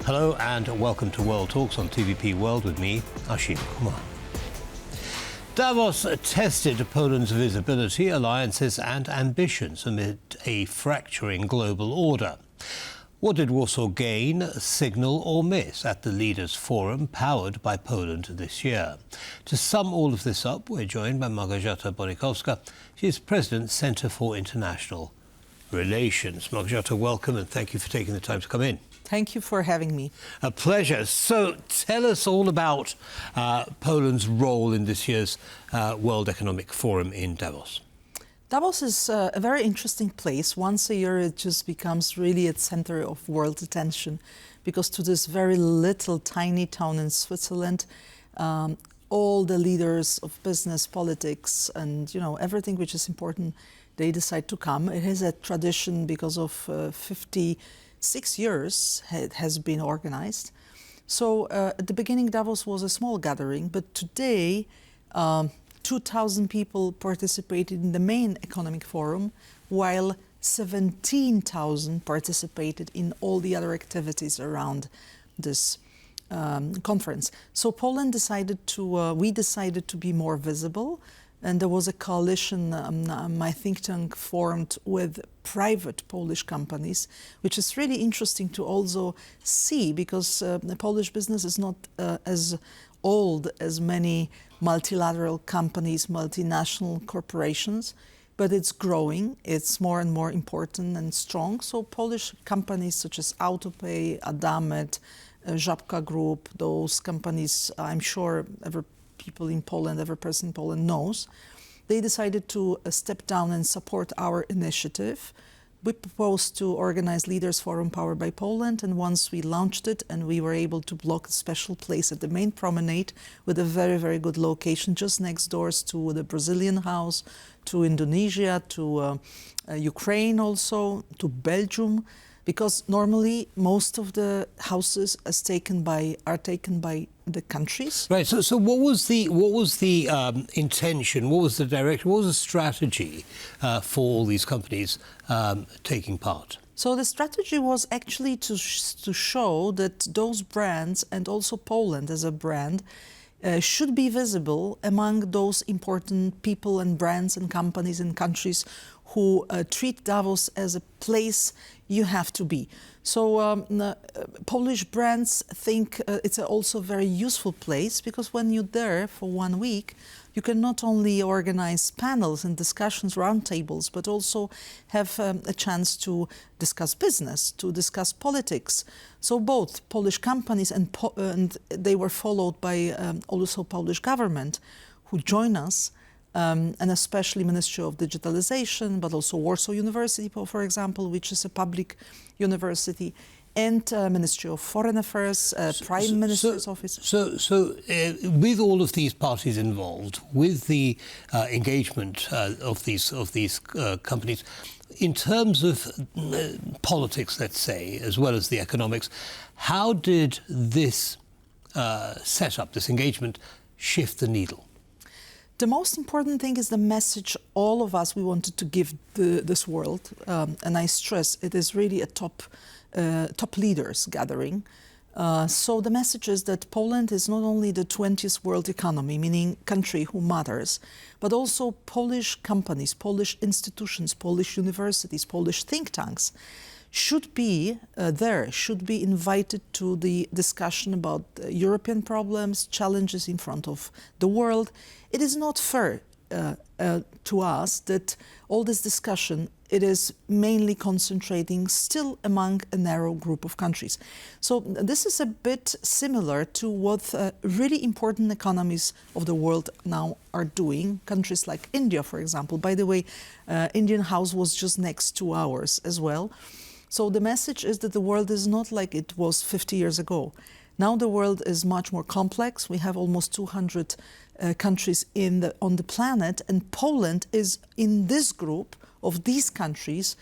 Hello and welcome to World Talks on TVP World with me, Ashim Kumar. Davos tested Poland's visibility, alliances and ambitions amid a fracturing global order. What did Warsaw gain, signal or miss at the Leaders' Forum powered by Poland this year? To sum all of this up, we're joined by Małgorzata Bonikowska. She's President, Centre for International Relations. Małgorzata, welcome and thank you for taking the time to come in. Thank you for having me. A pleasure. So tell us all about Poland's role in this year's World Economic Forum in Davos. Davos is a very interesting place. Once a year it just becomes really at center of world attention because to this very little tiny town in Switzerland, all the leaders of business, politics and everything which is important, they decide to come. It is a tradition because of 56 years it has been organized. So at the beginning Davos was a small gathering, but today 2,000 people participated in the main economic forum, while 17,000 participated in all the other activities around this conference. So Poland decided to, we decided to be more visible, and there was a coalition, my think tank formed with private Polish companies, which is really interesting to also see because the Polish business is not as old as many multilateral companies, multinational corporations, but it's growing. It's more and more important and strong. So Polish companies such as Autopay, Adamet, Żabka Group, those companies, I'm sure every person in Poland knows, they decided to step down and support our initiative. We proposed to organize Leaders Forum powered by Poland, and once we launched it and we were able to block a special place at the main promenade with a very, very good location just next doors to the Brazilian house, to Indonesia, to Ukraine also, to Belgium, because normally most of the houses are taken by the countries. Right. So what was the intention? What was the direction? What was the strategy for all these companies taking part? So the strategy was actually to show that those brands and also Poland as a brand should be visible among those important people and brands and companies and countries who treat Davos as a place you have to be. So Polish brands think it's also a very useful place because when you're there for 1 week, you can not only organize panels and discussions, roundtables, but also have a chance to discuss business, to discuss politics. So both Polish companies and they were followed by also Polish government who join us, and especially Ministry of Digitalization, but also Warsaw University, for example, which is a public university, and Ministry of Foreign Affairs, Prime Minister's Office. So with all of these parties involved, with the engagement of these companies, in terms of politics, let's say, as well as the economics, how did this setup, this engagement, shift the needle? The most important thing is the message all of us we wanted to give this world, and I stress it is really a top leaders gathering. So the message is that Poland is not only the 20th world economy, meaning country who matters, but also Polish companies, Polish institutions, Polish universities, Polish think tanks should be should be invited to the discussion about European problems, challenges in front of the world. It is not fair to us that all this discussion, it is mainly concentrating still among a narrow group of countries. So this is a bit similar to what really important economies of the world now are doing. Countries like India, for example. By the way, Indian House was just next to ours as well. So the message is that the world is not like it was 50 years ago. Now the world is much more complex. We have almost 200 countries on the planet, and Poland is in this group of these countries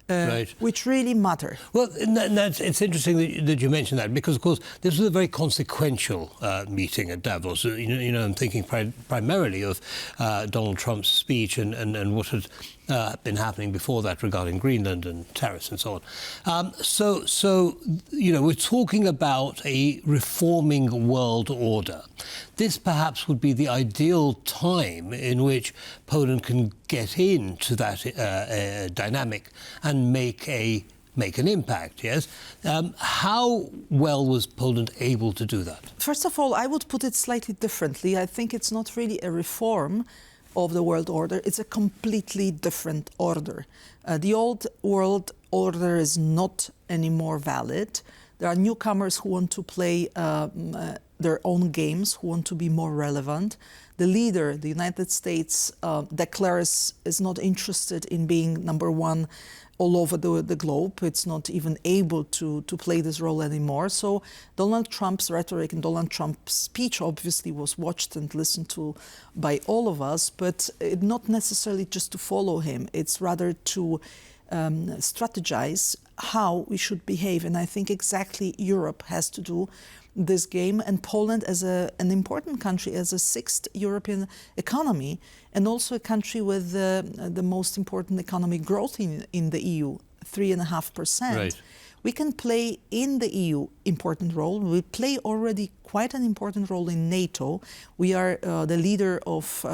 right, which really matter. Well, it's interesting that you mentioned that, because, of course, this was a very consequential meeting at Davos. I'm thinking primarily of Donald Trump's speech and what had been happening before that regarding Greenland and tariffs and so on. So we're talking about a reforming world order. This perhaps would be the ideal time in which Poland can get into that dynamic and make an impact, yes? How well was Poland able to do that? First of all, I would put it slightly differently. I think it's not really a reform of the world order. It's a completely different order. The old world order is not anymore valid. There are newcomers who want to play their own games, who want to be more relevant. The leader, the United States, declares is not interested in being number one all over the globe. It's not even able to play this role anymore. So Donald Trump's rhetoric and Donald Trump's speech obviously was watched and listened to by all of us, but not necessarily just to follow him. It's rather to strategize how we should behave. And I think exactly Europe has to do this game, and Poland as an important country, as a sixth European economy, and also a country with the most important economic growth in the EU, 3.5%. Right. We can play in the EU important role. We play already quite an important role in NATO. We are the leader of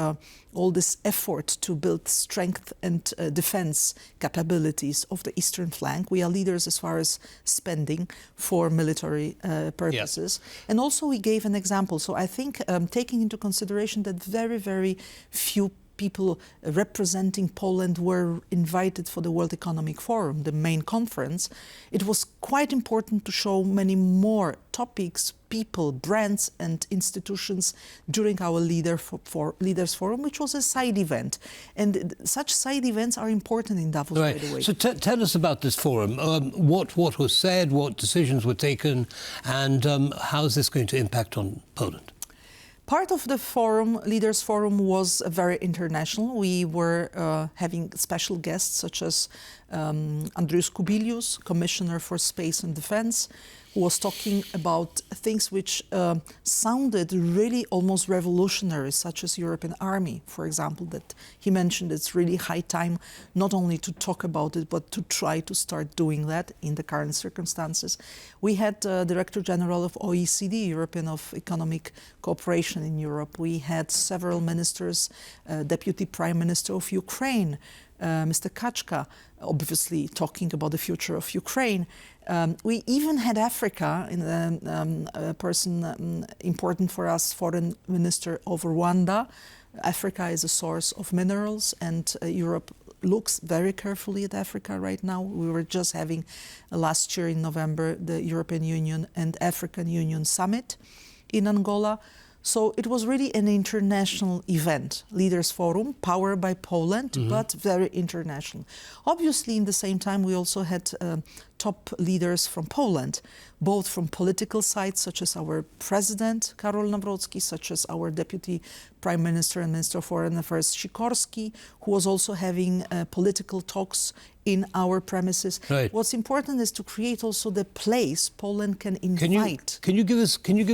all this effort to build strength and defense capabilities of the eastern flank. We are leaders as far as spending for military purposes. Yep. And also we gave an example. So I think taking into consideration that very, very few people representing Poland were invited for the World Economic Forum, the main conference, it was quite important to show many more topics, people, brands and institutions during our Leaders Forum, which was a side event. And such side events are important in Davos, right. By the way. So tell us about this forum. What was said, what decisions were taken, and how is this going to impact on Poland? Part of the forum, Leaders Forum, was very international. We were having special guests such as Andrius Kubilius, Commissioner for Space and Defense, who was talking about things which sounded really almost revolutionary, such as European Army, for example, that he mentioned it's really high time not only to talk about it, but to try to start doing that in the current circumstances. We had Director General of OECD, European of Economic Cooperation in Europe. We had several ministers, Deputy Prime Minister of Ukraine, Mr. Kachka, obviously talking about the future of Ukraine. We even had Africa, in a person important for us, Foreign Minister of Rwanda. Africa is a source of minerals, and Europe looks very carefully at Africa right now. We were just having last year in November the European Union and African Union Summit in Angola. So it was really an international event, Leaders Forum, powered by Poland, but very international. Obviously, in the same time, we also had top leaders from Poland, both from political sides, such as our president, Karol Nawrocki, such as our deputy prime minister and minister of foreign affairs, Sikorski, who was also having political talks in our premises. Right. What's important is to create also the place Poland can invite. Can you give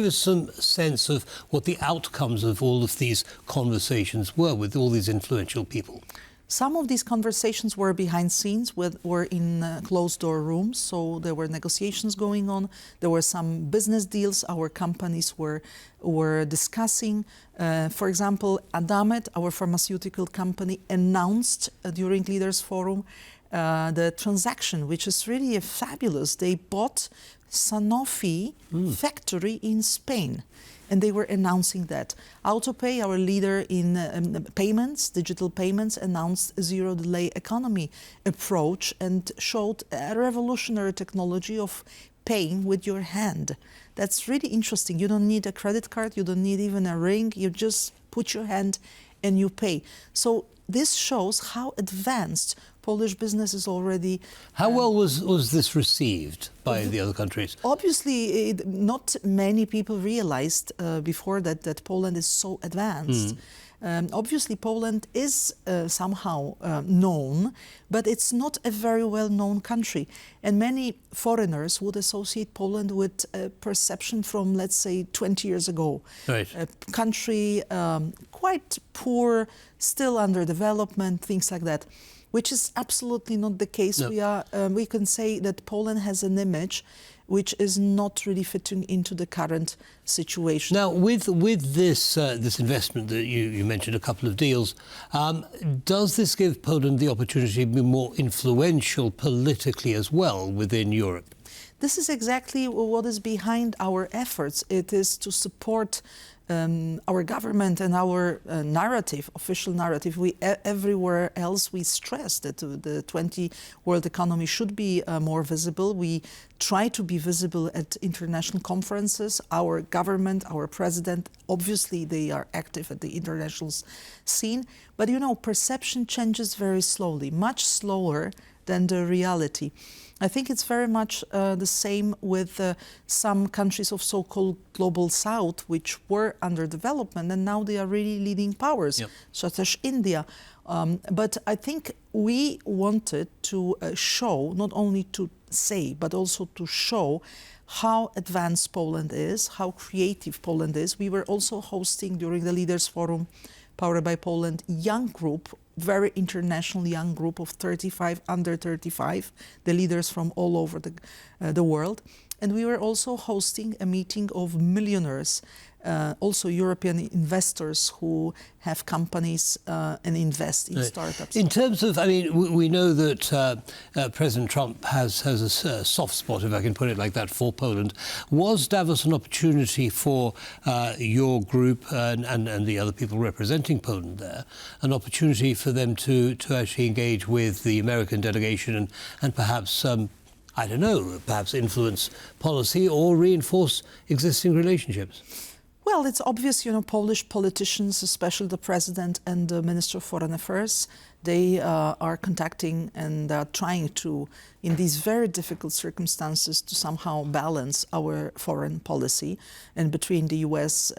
us some sense of what the outcomes of all of these conversations were with all these influential people? Some of these conversations were behind scenes, were in closed-door rooms, so there were negotiations going on. There were some business deals our companies were discussing. For example, Adamet, our pharmaceutical company, announced during Leaders Forum the transaction, which is really fabulous. They bought Sanofi factory in Spain. And they were announcing that. Autopay, our leader in payments, digital payments, announced a zero-delay economy approach and showed a revolutionary technology of paying with your hand. That's really interesting. You don't need a credit card, you don't need even a ring, you just put your hand and you pay. So this shows how advanced Polish business is already. How well was this received by the other countries? Obviously, not many people realized before that Poland is so advanced. Obviously, Poland is somehow known, but it's not a very well-known country. And many foreigners would associate Poland with a perception from, let's say, 20 years ago. Right. A country quite poor, still under development, things like that. which is absolutely not the case. No. We can say that Poland has an image which is not really fitting into the current situation. Now, with this this investment that you mentioned, a couple of deals, does this give Poland the opportunity to be more influential politically as well within Europe? This is exactly what is behind our efforts. It is to support our government and our narrative, official narrative. Everywhere else we stress that the 20 world economy should be more visible. We try to be visible at international conferences. Our government, our president, obviously they are active at the international scene. But you know, perception changes very slowly, much slower than the reality. I think it's very much the same with some countries of so-called global south, which were under development, and now they are really leading powers, such as India. But I think we wanted to show, not only to say, but also to show how advanced Poland is, how creative Poland is. We were also hosting during the Leaders Forum, Powered by Poland, young group, very international young group of 35, under 35, the leaders from all over the world. And we were also hosting a meeting of millionaires, also European investors who have companies and invest in startups. In terms of, I mean, we know that President Trump has a soft spot, if I can put it like that, for Poland. Was Davos an opportunity for your group and the other people representing Poland there, an opportunity for them to actually engage with the American delegation and perhaps I don't know, perhaps influence policy or reinforce existing relationships? Well, it's obvious, you know, Polish politicians, especially the president and the Minister of Foreign Affairs, they are contacting and trying to, in these very difficult circumstances, to somehow balance our foreign policy and between the US,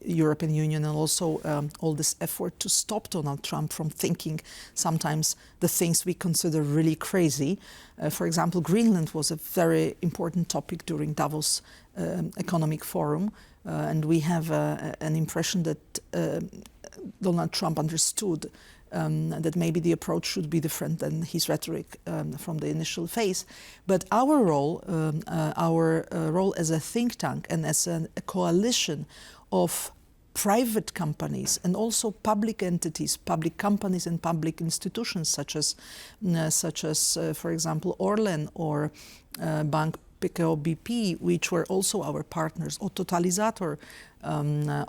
European Union, and also all this effort to stop Donald Trump from thinking sometimes the things we consider really crazy. For example, Greenland was a very important topic during Davos Economic Forum. And we have an impression that Donald Trump understood that maybe the approach should be different than his rhetoric from the initial phase. But our role as a think tank and as a coalition of private companies and also public entities, public companies and public institutions such as for example, Orlen or Bank PKO BP, which were also our partners, or Totalizator,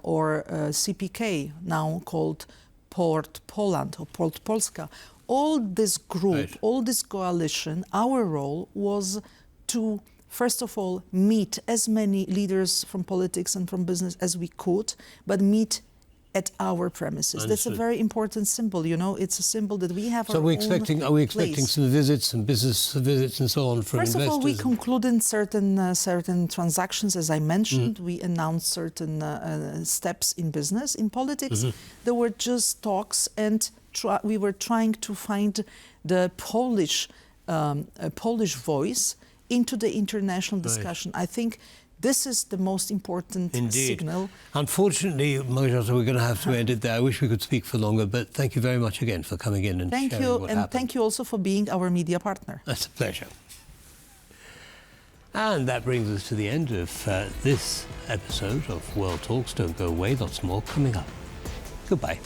or CPK, now called Port Poland or Port Polska. All this group, all this coalition, our role was to, first of all, meet as many leaders from politics and from business as we could, but meet at our premises. Understood. That's a very important symbol, you know. It's a symbol that we have. So are we expecting some visits, some business visits, and so on from investors? First of all, we concluded certain transactions, as I mentioned. We announced certain steps in business. In politics, there were just talks, and we were trying to find the Polish voice into the international discussion. I think this is the most important signal. Unfortunately, Małgorzata, we're going to have to end it there. I wish we could speak for longer, but thank you very much again for coming in and sharing what happened. And thank you also for being our media partner. That's a pleasure. And that brings us to the end of this episode of World Talks. Don't go away, lots more coming up. Goodbye.